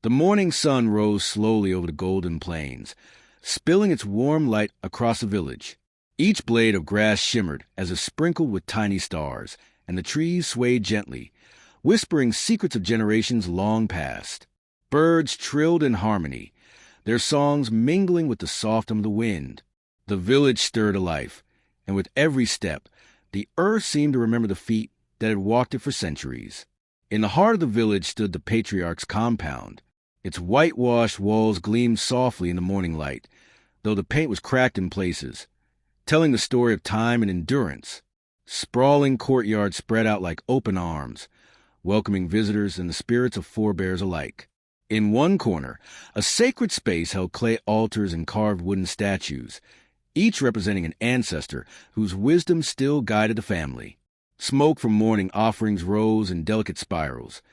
The morning sun rose slowly over the golden plains, spilling its warm light across the village. Each blade of grass shimmered as if sprinkled with tiny stars, and the trees swayed gently, whispering secrets of generations long past. Birds trilled in harmony, their songs mingling with the soft hum of the wind. The village stirred to life, and with every step, the earth seemed to remember the feet that had walked it for centuries. In the heart of the village stood the patriarch's compound. Its whitewashed walls gleamed softly in the morning light, though the paint was cracked in places, telling the story of time and endurance. Sprawling courtyards spread out like open arms, welcoming visitors and the spirits of forebears alike. In one corner, a sacred space held clay altars and carved wooden statues, each representing an ancestor whose wisdom still guided the family. Smoke from morning offerings rose in delicate spirals,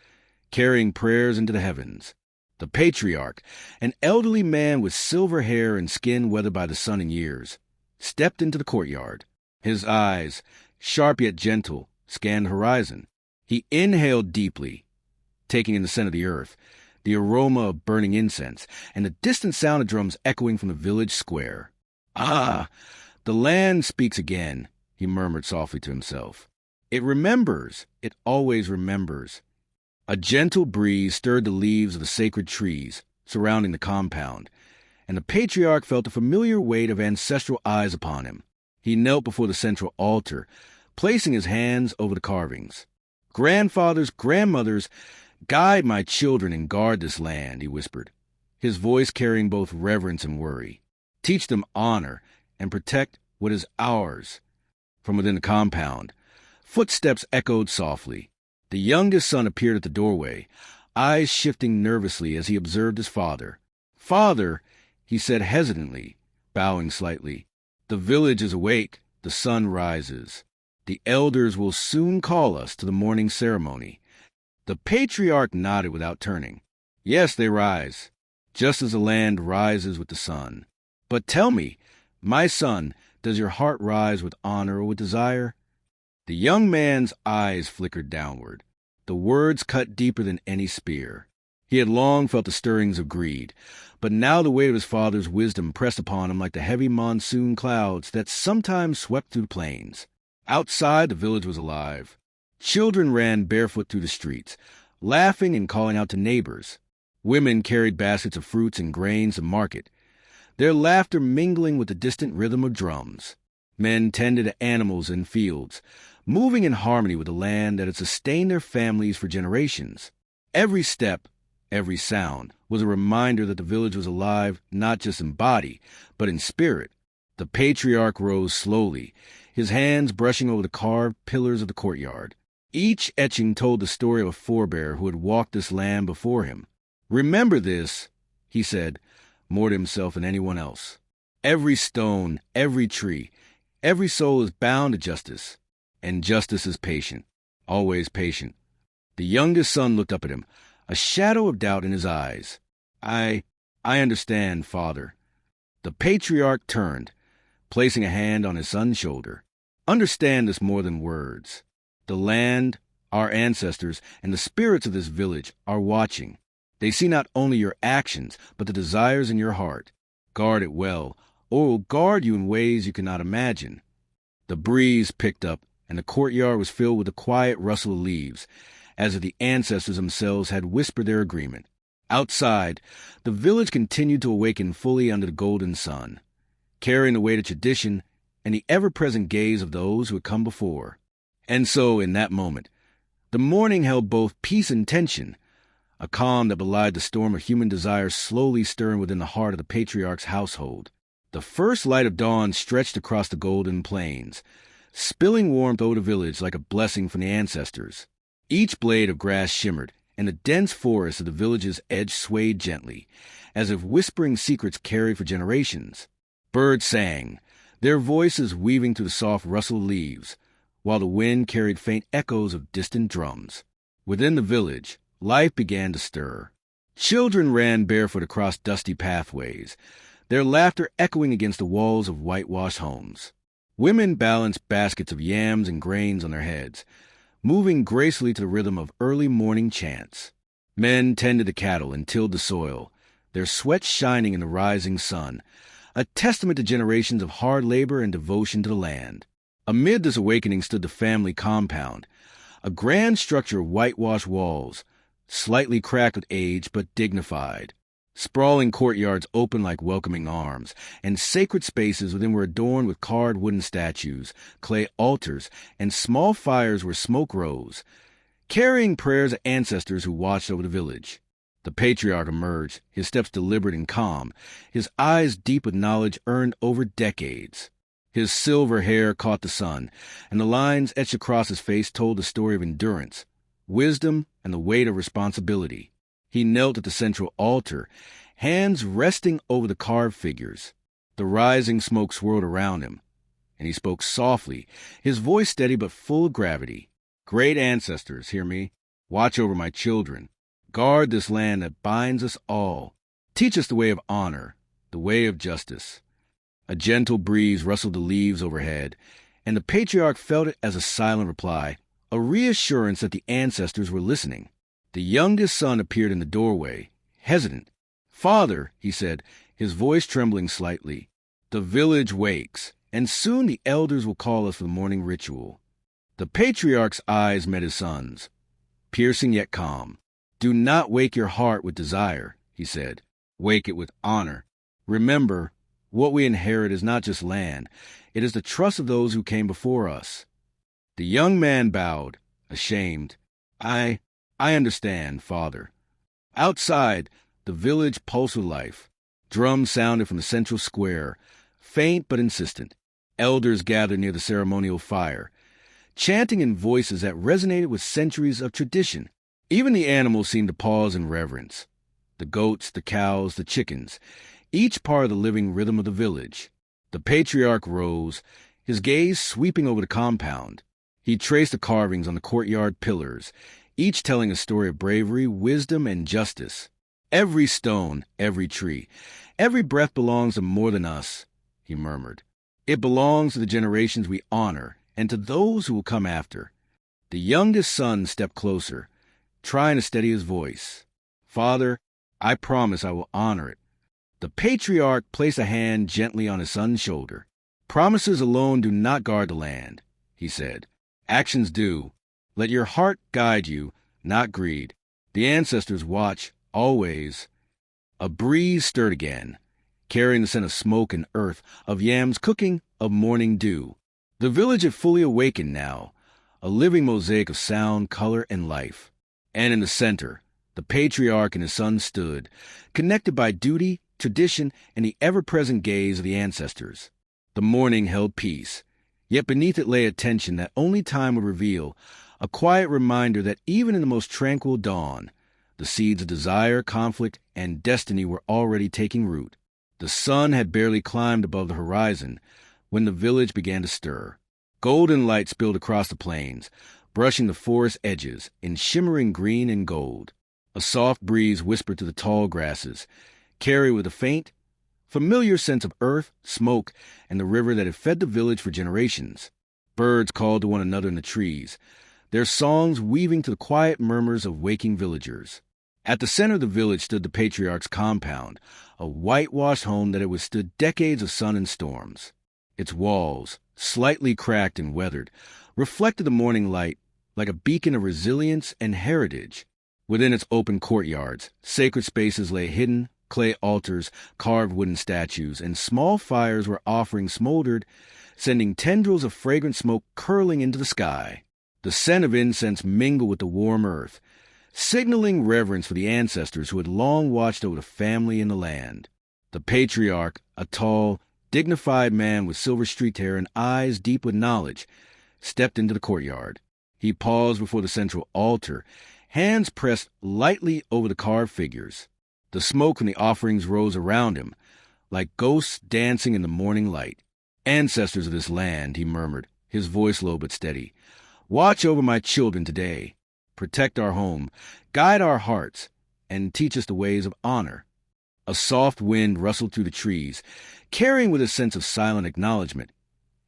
carrying prayers into the heavens. The patriarch, an elderly man with silver hair and skin weathered by the sun and years, stepped into the courtyard. His eyes, sharp yet gentle, scanned the horizon. He inhaled deeply, taking in the scent of the earth, the aroma of burning incense, and the distant sound of drums echoing from the village square. "Ah, the land speaks again," he murmured softly to himself. "It remembers. It always remembers." A gentle breeze stirred the leaves of the sacred trees surrounding the compound, and the patriarch felt the familiar weight of ancestral eyes upon him. He knelt before the central altar, placing his hands over the carvings. "Grandfathers, grandmothers, guide my children and guard this land," he whispered, his voice carrying both reverence and worry. "Teach them honor and protect what is ours." From within the compound, footsteps echoed softly. The youngest son appeared at the doorway, eyes shifting nervously as he observed his father. "Father," he said hesitantly, bowing slightly, "the village is awake, the sun rises. The elders will soon call us to the morning ceremony." The patriarch nodded without turning. "Yes, they rise, just as the land rises with the sun. But tell me, my son, does your heart rise with honor or with desire?" The young man's eyes flickered downward. The words cut deeper than any spear. He had long felt the stirrings of greed, but now the weight of his father's wisdom pressed upon him like the heavy monsoon clouds that sometimes swept through the plains. Outside, the village was alive. Children ran barefoot through the streets, laughing and calling out to neighbors. Women carried baskets of fruits and grains to market, their laughter mingling with the distant rhythm of drums. Men tended to animals in fields, moving in harmony with the land that had sustained their families for generations. Every step, every sound, was a reminder that the village was alive not just in body, but in spirit. The patriarch rose slowly, his hands brushing over the carved pillars of the courtyard. Each etching told the story of a forebear who had walked this land before him. "Remember this," he said, more to himself than anyone else. "Every stone, every tree, every soul is bound to justice, and justice is patient, always patient." The youngest son looked up at him, a shadow of doubt in his eyes. I understand, father." The patriarch turned, placing a hand on his son's shoulder. "Understand this more than words. The land, our ancestors, and the spirits of this village are watching. They see not only your actions, but the desires in your heart. Guard it well, or it will guard you in ways you cannot imagine." The breeze picked up, and the courtyard was filled with the quiet rustle of leaves, as if the ancestors themselves had whispered their agreement. Outside, the village continued to awaken fully under the golden sun, carrying the weight of tradition and the ever-present gaze of those who had come before. And so, in that moment, the morning held both peace and tension, a calm that belied the storm of human desire slowly stirring within the heart of the patriarch's household. The first light of dawn stretched across the golden plains, spilling warmth over the village like a blessing from the ancestors. Each blade of grass shimmered, and the dense forest of the village's edge swayed gently, as if whispering secrets carried for generations. Birds sang, their voices weaving through the soft rustle of leaves, while the wind carried faint echoes of distant drums. Within the village, life began to stir. Children ran barefoot across dusty pathways, their laughter echoing against the walls of whitewashed homes. Women balanced baskets of yams and grains on their heads, moving gracefully to the rhythm of early morning chants. Men tended the cattle and tilled the soil, their sweat shining in the rising sun, a testament to generations of hard labor and devotion to the land. Amid this awakening stood the family compound, a grand structure of whitewashed walls, slightly cracked with age but dignified. Sprawling courtyards opened like welcoming arms, and sacred spaces within were adorned with carved wooden statues, clay altars, and small fires where smoke rose, carrying prayers of ancestors who watched over the village. The patriarch emerged, his steps deliberate and calm, his eyes deep with knowledge earned over decades. His silver hair caught the sun, and the lines etched across his face told the story of endurance, wisdom, and the weight of responsibility. He knelt at the central altar, hands resting over the carved figures. The rising smoke swirled around him, and he spoke softly, his voice steady but full of gravity. Great ancestors, hear me. Watch over my children. Guard this land that binds us all. Teach us the way of honor, the way of justice. A gentle breeze rustled the leaves overhead, and the patriarch felt it as a silent reply, a reassurance that the ancestors were listening. The youngest son appeared in the doorway, hesitant. "Father," he said, his voice trembling slightly, "the village wakes, and soon the elders will call us for the morning ritual." The patriarch's eyes met his son's, piercing yet calm. "Do not wake your heart with desire," he said. "Wake it with honor. Remember, what we inherit is not just land. It is the trust of those who came before us." The young man bowed, ashamed. I understand, Father." Outside, the village pulsed with life. Drums sounded from the central square, faint but insistent. Elders gathered near the ceremonial fire, chanting in voices that resonated with centuries of tradition. Even the animals seemed to pause in reverence. The goats, the cows, the chickens, each part of the living rhythm of the village. The patriarch rose, his gaze sweeping over the compound. He traced the carvings on the courtyard pillars, each telling a story of bravery, wisdom, and justice. "Every stone, every tree, every breath belongs to more than us," he murmured. "It belongs to the generations we honor and to those who will come after." The youngest son stepped closer, trying to steady his voice. "Father, I promise I will honor it." The patriarch placed a hand gently on his son's shoulder. "Promises alone do not guard the land," he said. "Actions do. Let your heart guide you, not greed. The ancestors watch, always." A breeze stirred again, carrying the scent of smoke and earth, of yams cooking, of morning dew. The village had fully awakened now, a living mosaic of sound, color, and life. And in the center, the patriarch and his son stood, connected by duty, tradition, and the ever-present gaze of the ancestors. The morning held peace, yet beneath it lay a tension that only time would reveal, a quiet reminder that even in the most tranquil dawn, the seeds of desire, conflict, and destiny were already taking root. The sun had barely climbed above the horizon when the village began to stir. Golden light spilled across the plains, brushing the forest edges in shimmering green and gold. A soft breeze whispered to the tall grasses, carried with a faint, familiar sense of earth, smoke, and the river that had fed the village for generations. Birds called to one another in the trees, their songs weaving to the quiet murmurs of waking villagers. At the center of the village stood the patriarch's compound, a whitewashed home that had withstood decades of sun and storms. Its walls, slightly cracked and weathered, reflected the morning light like a beacon of resilience and heritage. Within its open courtyards, sacred spaces lay hidden, clay altars, carved wooden statues, and small fires where offerings smoldered, sending tendrils of fragrant smoke curling into the sky. The scent of incense mingled with the warm earth, signaling reverence for the ancestors who had long watched over the family and the land. The patriarch, a tall, dignified man with silver-streaked hair and eyes deep with knowledge, stepped into the courtyard. He paused before the central altar, hands pressed lightly over the carved figures. The smoke from the offerings rose around him, like ghosts dancing in the morning light. "Ancestors of this land," he murmured, his voice low but steady, "watch over my children today. Protect our home, guide our hearts, and teach us the ways of honor." A soft wind rustled through the trees, carrying with a sense of silent acknowledgement,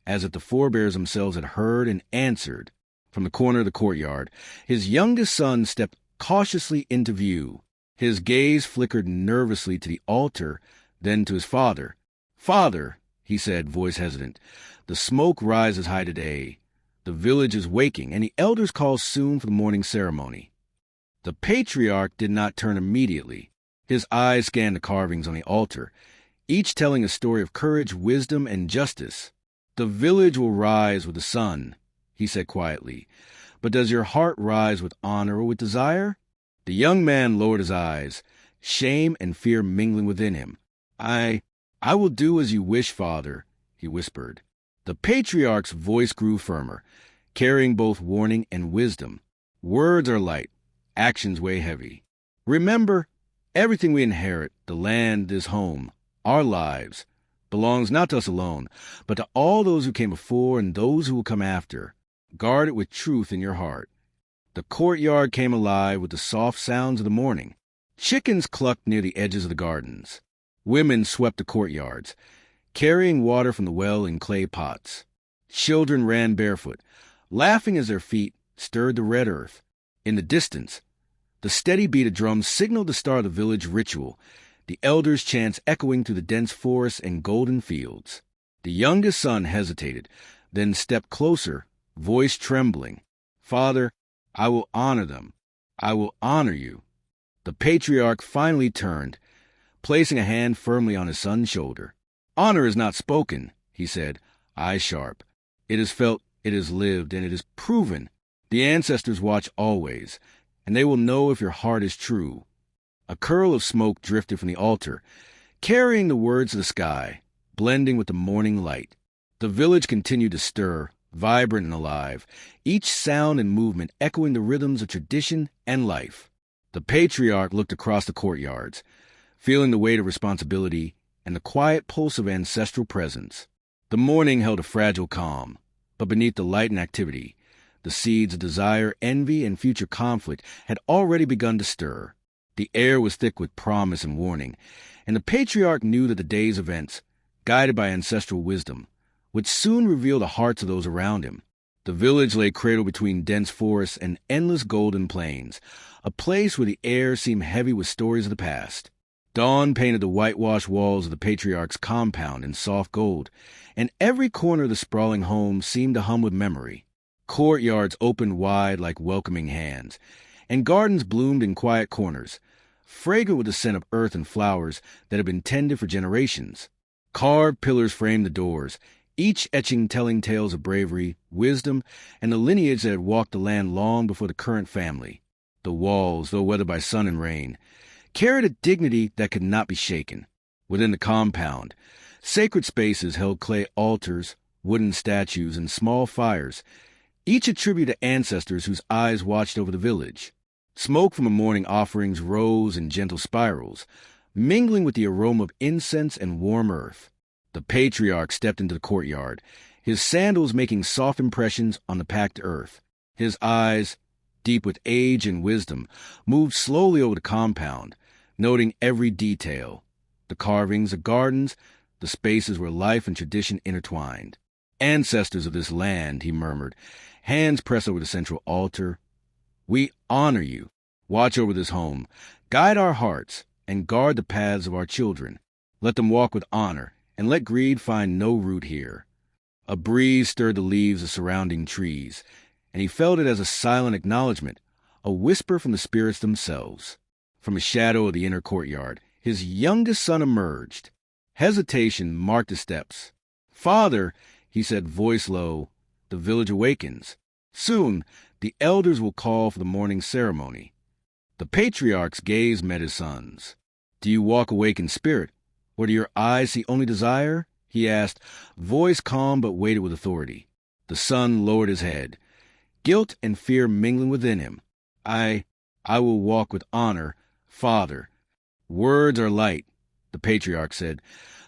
as if the forebears themselves had heard and answered. From the corner of the courtyard, his youngest son stepped cautiously into view. His gaze flickered nervously to the altar, then to his father. "Father," he said, voice hesitant, "the smoke rises high today. The village is waking, and the elders call soon for the morning ceremony." The patriarch did not turn immediately. His eyes scanned the carvings on the altar, each telling a story of courage, wisdom, and justice. "The village will rise with the sun," he said quietly. "But does your heart rise with honor or with desire?" The young man lowered his eyes, shame and fear mingling within him. I will do as you wish, father," he whispered. The patriarch's voice grew firmer, carrying both warning and wisdom. "Words are light, actions weigh heavy. Remember, everything we inherit, the land, this home, our lives, belongs not to us alone, but to all those who came before and those who will come after. Guard it with truth in your heart." The courtyard came alive with the soft sounds of the morning. Chickens clucked near the edges of the gardens. Women swept the courtyards, carrying water from the well in clay pots. Children ran barefoot, laughing as their feet stirred the red earth. In the distance, the steady beat of drums signaled the start of the village ritual, the elders' chants echoing through the dense forests and golden fields. The youngest son hesitated, then stepped closer, voice trembling. "Father, I will honor them. I will honor you." The patriarch finally turned, placing a hand firmly on his son's shoulder. "Honor is not spoken," he said, eyes sharp. "It is felt, it is lived, and it is proven. The ancestors watch always, and they will know if your heart is true." A curl of smoke drifted from the altar, carrying the words to the sky, blending with the morning light. The village continued to stir, vibrant and alive, each sound and movement echoing the rhythms of tradition and life. The patriarch looked across the courtyards, feeling the weight of responsibility and the quiet pulse of ancestral presence. The morning held a fragile calm, but beneath the light and activity, the seeds of desire, envy, and future conflict had already begun to stir. The air was thick with promise and warning, and the patriarch knew that the day's events, guided by ancestral wisdom, would soon reveal the hearts of those around him. The village lay cradled between dense forests and endless golden plains, a place where the air seemed heavy with stories of the past. Dawn painted the whitewashed walls of the patriarch's compound in soft gold, and every corner of the sprawling home seemed to hum with memory. Courtyards opened wide like welcoming hands, and gardens bloomed in quiet corners, fragrant with the scent of earth and flowers that had been tended for generations. Carved pillars framed the doors, each etching telling tales of bravery, wisdom, and the lineage that had walked the land long before the current family. The walls, though weathered by sun and rain, carried a dignity that could not be shaken. Within the compound, sacred spaces held clay altars, wooden statues, and small fires, each a tribute to ancestors whose eyes watched over the village. Smoke from the morning offerings rose in gentle spirals, mingling with the aroma of incense and warm earth. The patriarch stepped into the courtyard, his sandals making soft impressions on the packed earth. His eyes, deep with age and wisdom, moved slowly over the compound, noting every detail, the carvings, the gardens, the spaces where life and tradition intertwined. "Ancestors of this land," he murmured, hands pressed over the central altar, "we honor you. Watch over this home, guide our hearts, and guard the paths of our children. Let them walk with honor, and let greed find no root here." A breeze stirred the leaves of surrounding trees, and he felt it as a silent acknowledgement, a whisper from the spirits themselves. From the shadow of the inner courtyard, his youngest son emerged. Hesitation marked his steps. "Father," he said, voice low, "the village awakens. Soon, the elders will call for the morning ceremony." The patriarch's gaze met his son's. "Do you walk awake in spirit, or do your eyes see only desire?" he asked, voice calm but weighted with authority. The son lowered his head, guilt and fear mingling within him. I will walk with honor, father." "Words are light," the patriarch said,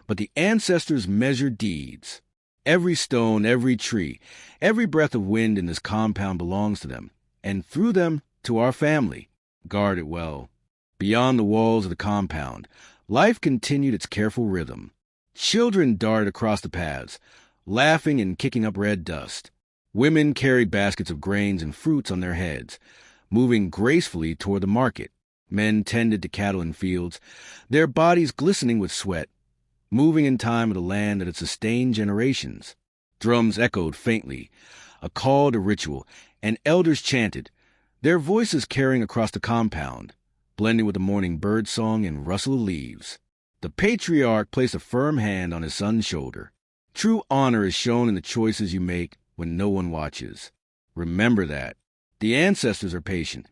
"but the ancestors measure deeds. Every stone, every tree, every breath of wind in this compound belongs to them, and through them to our family. Guard it well." Beyond the walls of the compound, life continued its careful rhythm. Children darted across the paths, laughing and kicking up red dust. Women carried baskets of grains and fruits on their heads, moving gracefully toward the market. Men tended to cattle in fields, their bodies glistening with sweat, moving in time with the land that had sustained generations. Drums echoed faintly, a call to ritual, and elders chanted, their voices carrying across the compound, blending with the morning bird song and rustle of leaves. The patriarch placed a firm hand on his son's shoulder. True honor is shown in the choices you make when no one watches. Remember that. The ancestors are patient,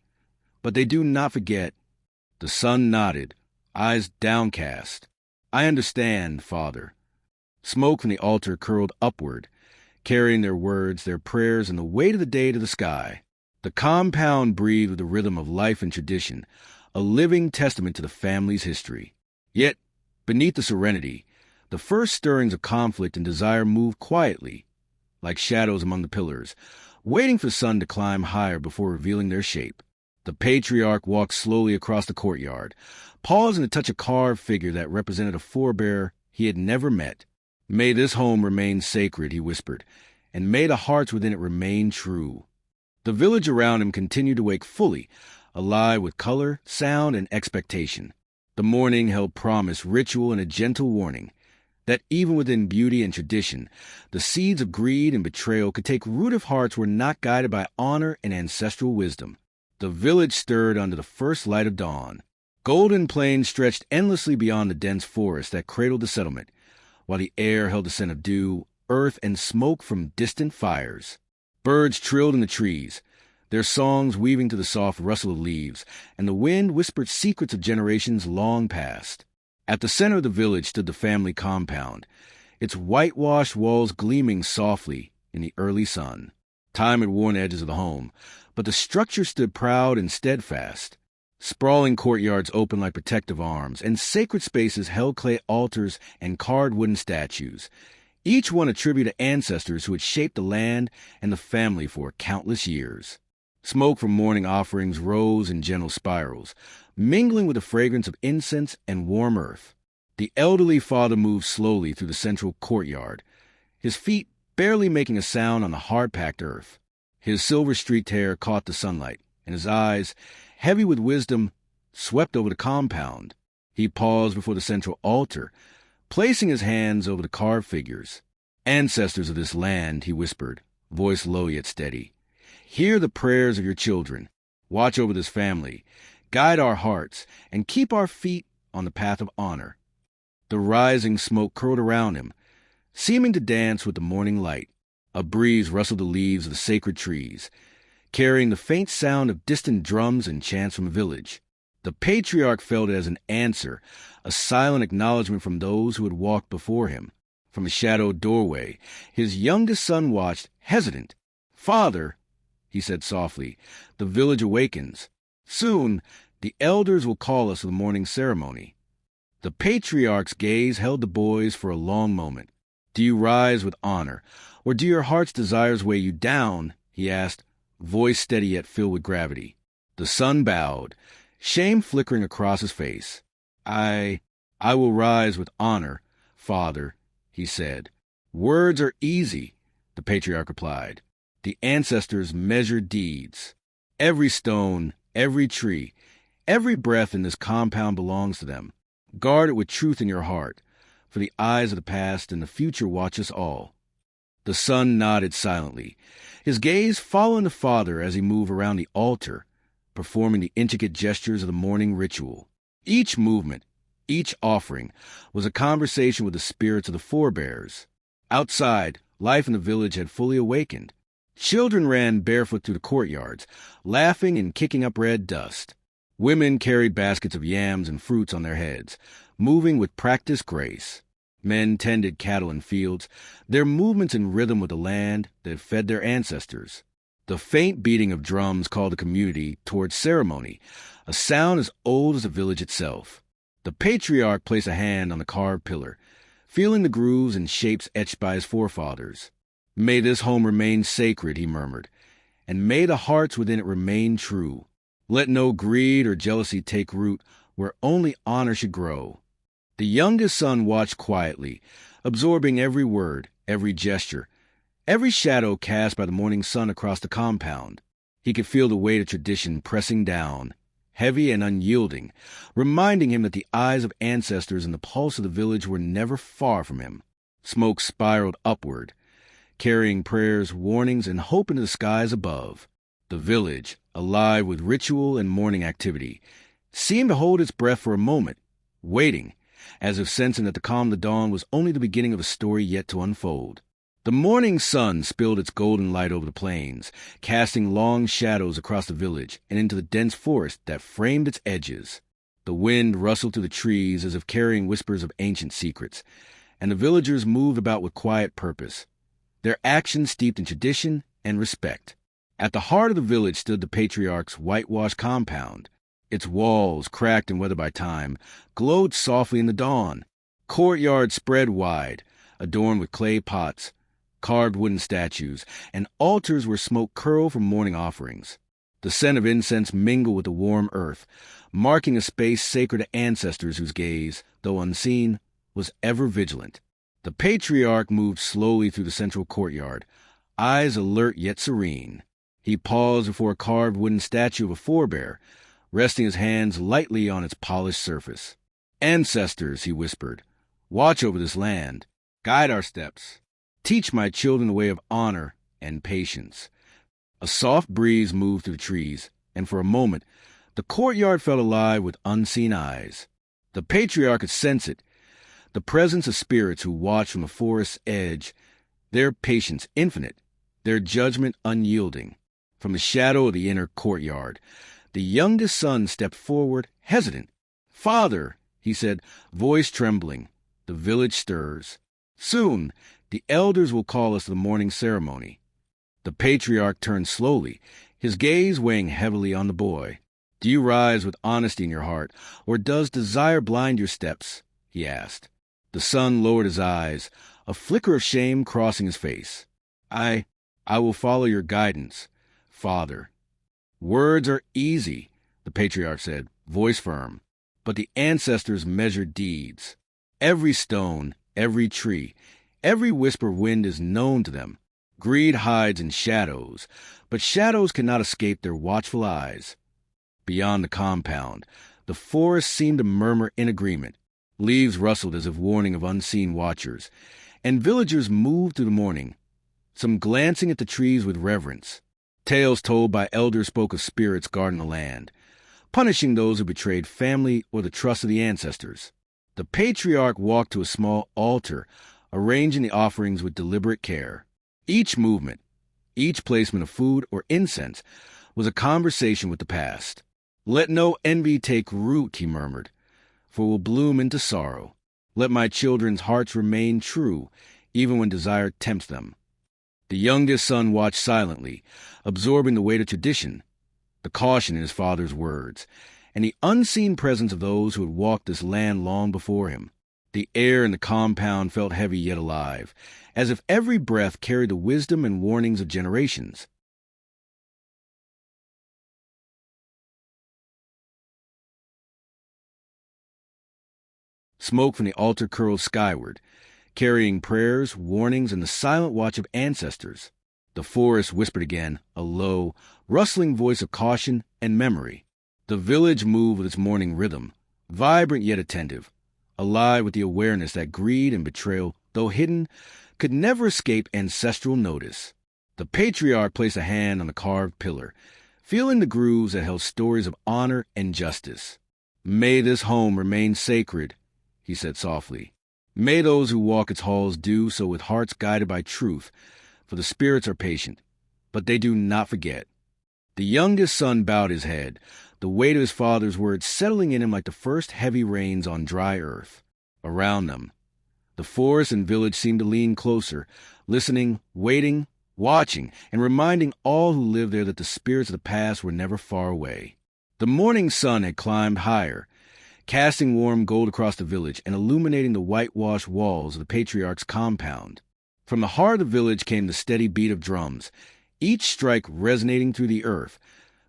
but they do not forget. The son nodded, eyes downcast. I understand, Father. Smoke from the altar curled upward, carrying their words, their prayers, and the weight of the day to the sky. The compound breathed with the rhythm of life and tradition, a living testament to the family's history. Yet, beneath the serenity, the first stirrings of conflict and desire moved quietly, like shadows among the pillars, waiting for the sun to climb higher before revealing their shape. The patriarch walked slowly across the courtyard, pausing to touch a carved figure that represented a forebear he had never met. May this home remain sacred, he whispered, and may the hearts within it remain true. The village around him continued to wake fully, alive with color, sound, and expectation. The morning held promise, ritual, and a gentle warning that even within beauty and tradition, the seeds of greed and betrayal could take root if hearts were not guided by honor and ancestral wisdom. The village stirred under the first light of dawn. Golden plains stretched endlessly beyond the dense forest that cradled the settlement, while the air held the scent of dew, earth, and smoke from distant fires. Birds trilled in the trees, their songs weaving to the soft rustle of leaves, and the wind whispered secrets of generations long past. At the center of the village stood the family compound, its whitewashed walls gleaming softly in the early sun. Time had worn the edges of the home, but the structure stood proud and steadfast. Sprawling courtyards opened like protective arms, and sacred spaces held clay altars and carved wooden statues, each one a tribute to ancestors who had shaped the land and the family for countless years. Smoke from morning offerings rose in gentle spirals, mingling with the fragrance of incense and warm earth. The elderly father moved slowly through the central courtyard, his feet barely making a sound on the hard-packed earth. His silver-streaked hair caught the sunlight, and his eyes, heavy with wisdom, swept over the compound. He paused before the central altar, placing his hands over the carved figures. Ancestors of this land, he whispered, voice low yet steady, hear the prayers of your children. Watch over this family, guide our hearts, and keep our feet on the path of honor. The rising smoke curled around him, seeming to dance with the morning light. A breeze rustled the leaves of the sacred trees, carrying the faint sound of distant drums and chants from the village. The patriarch felt it as an answer, a silent acknowledgement from those who had walked before him. From a shadowed doorway, his youngest son watched, hesitant. "Father," he said softly, "the village awakens. Soon, the elders will call us to the morning ceremony." The patriarch's gaze held the boys for a long moment. "Do you rise with honor, or do your heart's desires weigh you down?" he asked, voice steady yet filled with gravity. The son bowed, shame flickering across his face. I will rise with honor, Father," he said. "Words are easy," the patriarch replied. "The ancestors measured deeds. Every stone, every tree, every breath in this compound belongs to them. Guard it with truth in your heart, for the eyes of the past and the future watch us all." The son nodded silently, his gaze following the father as he moved around the altar, performing the intricate gestures of the morning ritual. Each movement, each offering, was a conversation with the spirits of the forebears. Outside, life in the village had fully awakened. Children ran barefoot through the courtyards, laughing and kicking up red dust. Women carried baskets of yams and fruits on their heads, moving with practiced grace. Men tended cattle in fields, their movements in rhythm with the land that had fed their ancestors. The faint beating of drums called the community towards ceremony, a sound as old as the village itself. The patriarch placed a hand on the carved pillar, feeling the grooves and shapes etched by his forefathers. "May this home remain sacred," he murmured, "and may the hearts within it remain true. Let no greed or jealousy take root where only honor should grow." The youngest son watched quietly, absorbing every word, every gesture, every shadow cast by the morning sun across the compound. He could feel the weight of tradition pressing down, heavy and unyielding, reminding him that the eyes of ancestors and the pulse of the village were never far from him. Smoke spiraled upward, carrying prayers, warnings, and hope into the skies above. The village, alive with ritual and morning activity, seemed to hold its breath for a moment, waiting, as if sensing that the calm of the dawn was only the beginning of a story yet to unfold. The morning sun spilled its golden light over the plains, casting long shadows across the village and into the dense forest that framed its edges. The wind rustled through the trees as if carrying whispers of ancient secrets, and the villagers moved about with quiet purpose, their actions steeped in tradition and respect. At the heart of the village stood the patriarch's whitewashed compound. Its walls, cracked and weathered by time, glowed softly in the dawn. Courtyards spread wide, adorned with clay pots, carved wooden statues, and altars where smoke curled from morning offerings. The scent of incense mingled with the warm earth, marking a space sacred to ancestors whose gaze, though unseen, was ever vigilant. The patriarch moved slowly through the central courtyard, eyes alert yet serene. He paused before a carved wooden statue of a forebear, resting his hands lightly on its polished surface. "Ancestors," he whispered, "watch over this land. Guide our steps. Teach my children the way of honor and patience." A soft breeze moved through the trees, and for a moment, the courtyard felt alive with unseen eyes. The patriarch could sense it, the presence of spirits who watched from the forest's edge, their patience infinite, their judgment unyielding. From the shadow of the inner courtyard, the youngest son stepped forward, hesitant. "Father," he said, voice trembling, "the village stirs. Soon, the elders will call us to the morning ceremony." The patriarch turned slowly, his gaze weighing heavily on the boy. "Do you rise with honesty in your heart, or does desire blind your steps?" he asked. The son lowered his eyes, a flicker of shame crossing his face. I will follow your guidance, Father." "Words are easy," the patriarch said, voice firm, "but the ancestors measured deeds. Every stone, every tree, every whisper of wind is known to them. Greed hides in shadows, but shadows cannot escape their watchful eyes." Beyond the compound, the forest seemed to murmur in agreement. Leaves rustled as if warning of unseen watchers, and villagers moved through the morning, some glancing at the trees with reverence. Tales told by elders spoke of spirits guarding the land, punishing those who betrayed family or the trust of the ancestors. The patriarch walked to a small altar, arranging the offerings with deliberate care. Each movement, each placement of food or incense, was a conversation with the past. "Let no envy take root," he murmured, "for will bloom into sorrow. Let my children's hearts remain true, even when desire tempts them." The youngest son watched silently, absorbing the weight of tradition, the caution in his father's words, and the unseen presence of those who had walked this land long before him. The air in the compound felt heavy yet alive, as if every breath carried the wisdom and warnings of generations. Smoke from the altar curled skyward, carrying prayers, warnings, and the silent watch of ancestors. The forest whispered again, a low, rustling voice of caution and memory. The village moved with its morning rhythm, vibrant yet attentive, alive with the awareness that greed and betrayal, though hidden, could never escape ancestral notice. The patriarch placed a hand on the carved pillar, feeling the grooves that held stories of honor and justice. "May this home remain sacred," he said softly. "May those who walk its halls do so with hearts guided by truth, for the spirits are patient, but they do not forget." The youngest son bowed his head, the weight of his father's words settling in him like the first heavy rains on dry earth. Around them, the forest and village seemed to lean closer, listening, waiting, watching, and reminding all who lived there that the spirits of the past were never far away. The morning sun had climbed higher, casting warm gold across the village and illuminating the whitewashed walls of the patriarch's compound. From the heart of the village came the steady beat of drums, each strike resonating through the earth,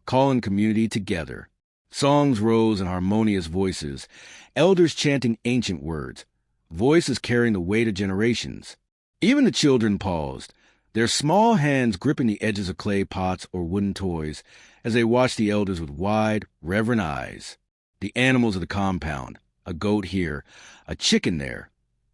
calling community together. Songs rose in harmonious voices, elders chanting ancient words, voices carrying the weight of generations. Even the children paused, their small hands gripping the edges of clay pots or wooden toys as they watched the elders with wide, reverent eyes. The animals of the compound, a goat here, a chicken there,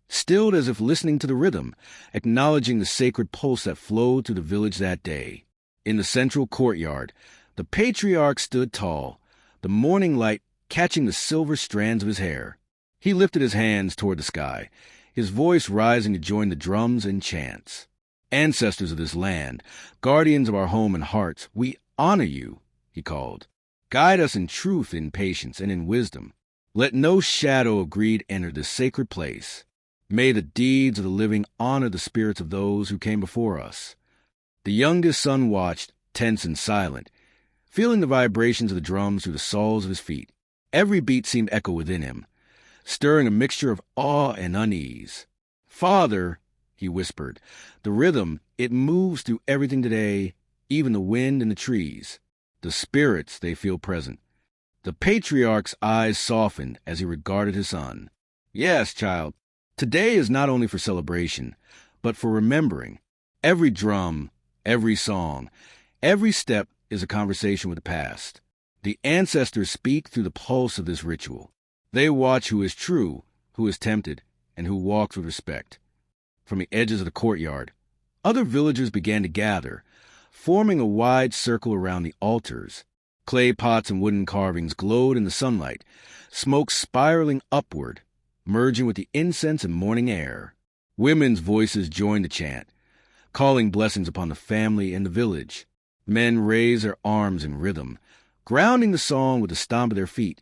stilled as if listening to the rhythm, acknowledging the sacred pulse that flowed through the village that day. In the central courtyard, the patriarch stood tall, the morning light catching the silver strands of his hair. He lifted his hands toward the sky, his voice rising to join the drums and chants. Ancestors of this land, guardians of our home and hearts, we honor you, he called. Guide us in truth, in patience, and in wisdom. Let no shadow of greed enter this sacred place. May the deeds of the living honor the spirits of those who came before us. The youngest son watched, tense and silent, feeling the vibrations of the drums through the soles of his feet. Every beat seemed echo within him, stirring a mixture of awe and unease. "Father," he whispered, "the rhythm, it moves through everything today, even the wind and the trees. The spirits, they feel present." The patriarch's eyes softened as he regarded his son. "Yes, child, today is not only for celebration, but for remembering. Every drum, every song, every step is a conversation with the past. The ancestors speak through the pulse of this ritual. They watch who is true, who is tempted, and who walks with respect." From the edges of the courtyard, other villagers began to gather, forming a wide circle around the altars. Clay pots and wooden carvings glowed in the sunlight, smoke spiraling upward, merging with the incense and morning air. Women's voices joined the chant, calling blessings upon the family and the village. Men raised their arms in rhythm, grounding the song with the stomp of their feet,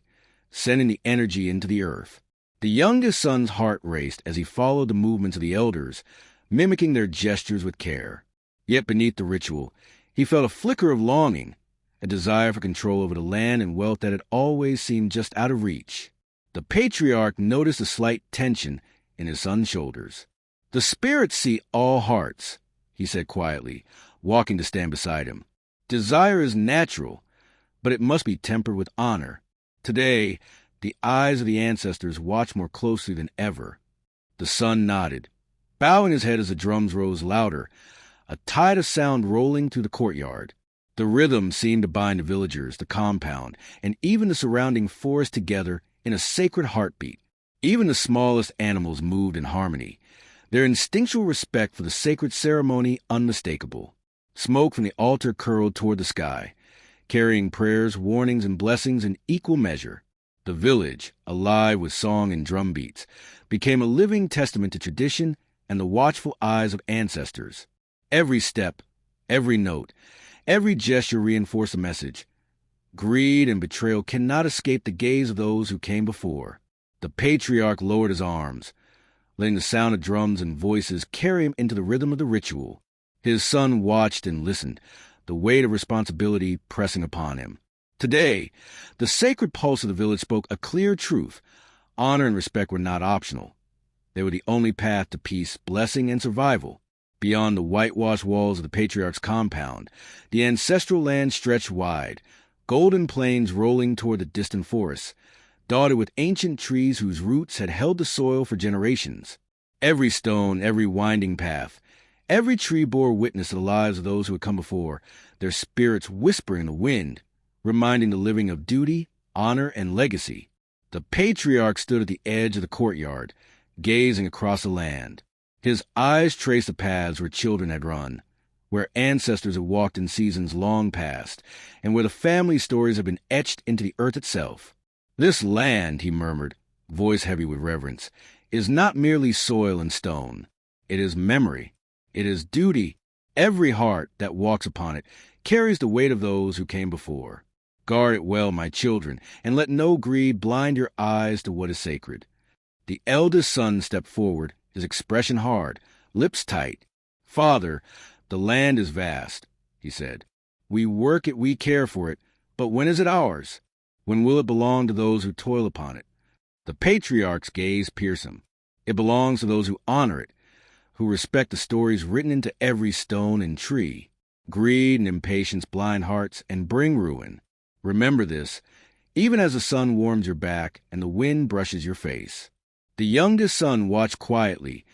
sending the energy into the earth. The youngest son's heart raced as he followed the movements of the elders, mimicking their gestures with care. Yet beneath the ritual, he felt a flicker of longing, a desire for control over the land and wealth that had always seemed just out of reach. The patriarch noticed a slight tension in his son's shoulders. "The spirits see all hearts," he said quietly, walking to stand beside him. "Desire is natural, but it must be tempered with honor. Today, the eyes of the ancestors watch more closely than ever." The son nodded, bowing his head as the drums rose louder, a tide of sound rolling through the courtyard. The rhythm seemed to bind the villagers, the compound, and even the surrounding forest together in a sacred heartbeat. Even the smallest animals moved in harmony, their instinctual respect for the sacred ceremony unmistakable. Smoke from the altar curled toward the sky, carrying prayers, warnings, and blessings in equal measure. The village, alive with song and drum beats, became a living testament to tradition and the watchful eyes of ancestors. Every step, every note, every gesture reinforced a message. Greed and betrayal cannot escape the gaze of those who came before. The patriarch lowered his arms, letting the sound of drums and voices carry him into the rhythm of the ritual. His son watched and listened, the weight of responsibility pressing upon him. Today, the sacred pulse of the village spoke a clear truth. Honor and respect were not optional. They were the only path to peace, blessing, and survival. Beyond the whitewashed walls of the patriarch's compound, the ancestral land stretched wide, golden plains rolling toward the distant forests, dotted with ancient trees whose roots had held the soil for generations. Every stone, every winding path, every tree bore witness to the lives of those who had come before, their spirits whispering in the wind, reminding the living of duty, honor, and legacy. The patriarch stood at the edge of the courtyard, gazing across the land. His eyes traced the paths where children had run, where ancestors had walked in seasons long past, and where the family stories had been etched into the earth itself. "This land," he murmured, voice heavy with reverence, "is not merely soil and stone. It is memory. It is duty. Every heart that walks upon it carries the weight of those who came before. Guard it well, my children, and let no greed blind your eyes to what is sacred." The eldest son stepped forward, his expression hard, lips tight. "Father, the land is vast," he said. "We work it, we care for it, but when is it ours? When will it belong to those who toil upon it?" The patriarch's gaze pierced him. "It belongs to those who honor it, who respect the stories written into every stone and tree. Greed and impatience blind hearts and bring ruin. Remember this, even as the sun warms your back and the wind brushes your face." The youngest son watched quietly,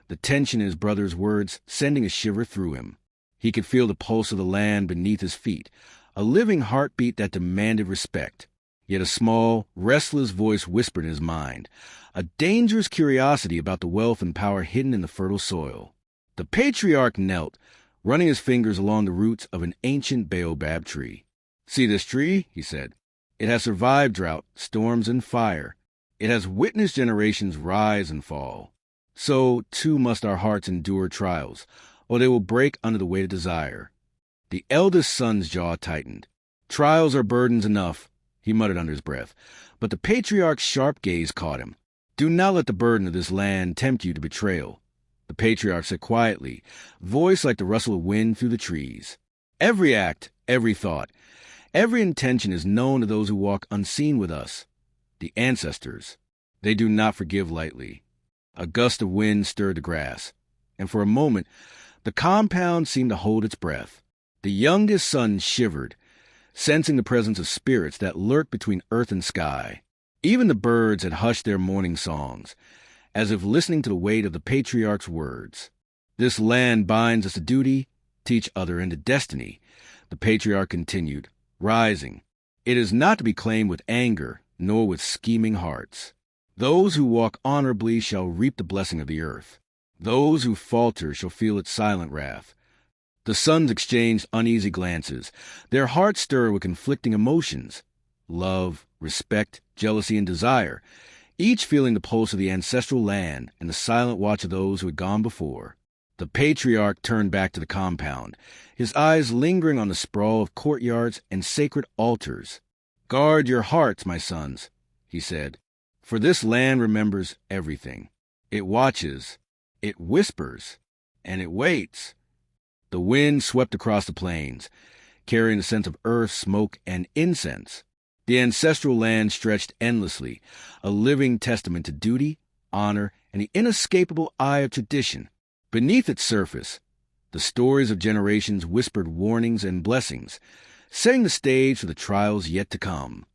the tension in his brother's words sending a shiver through him. He could feel the pulse of the land beneath his feet, a living heartbeat that demanded respect. Yet a small, restless voice whispered in his mind, a dangerous curiosity about the wealth and power hidden in the fertile soil. The patriarch knelt, running his fingers along the roots of an ancient baobab tree. "See this tree?" he said. "It has survived drought, storms, and fire. It has witnessed generations rise and fall. So, too, must our hearts endure trials, or they will break under the weight of desire." The eldest son's jaw tightened. "Trials are burdens enough," he muttered under his breath, but the patriarch's sharp gaze caught him. "Do not let the burden of this land tempt you to betrayal," the patriarch said quietly, voice like the rustle of wind through the trees. "Every act, every thought, every intention is known to those who walk unseen with us, the ancestors. They do not forgive lightly." A gust of wind stirred the grass, and for a moment the compound seemed to hold its breath. The youngest son shivered, sensing the presence of spirits that lurked between earth and sky. Even the birds had hushed their morning songs, as if listening to the weight of the patriarch's words. "This land binds us to duty, to each other, and to destiny," the patriarch continued, rising. "It is not to be claimed with anger, nor with scheming hearts. Those who walk honorably shall reap the blessing of the earth. Those who falter shall feel its silent wrath." The sons exchanged uneasy glances, their hearts stirred with conflicting emotions, love, respect, jealousy, and desire, each feeling the pulse of the ancestral land and the silent watch of those who had gone before. The patriarch turned back to the compound, his eyes lingering on the sprawl of courtyards and sacred altars. "Guard your hearts, my sons," he said, "for this land remembers everything. It watches, it whispers, and it waits." The wind swept across the plains, carrying the scent of earth, smoke, and incense. The ancestral land stretched endlessly, a living testament to duty, honor, and the inescapable eye of tradition. Beneath its surface, the stories of generations whispered warnings and blessings, setting the stage for the trials yet to come.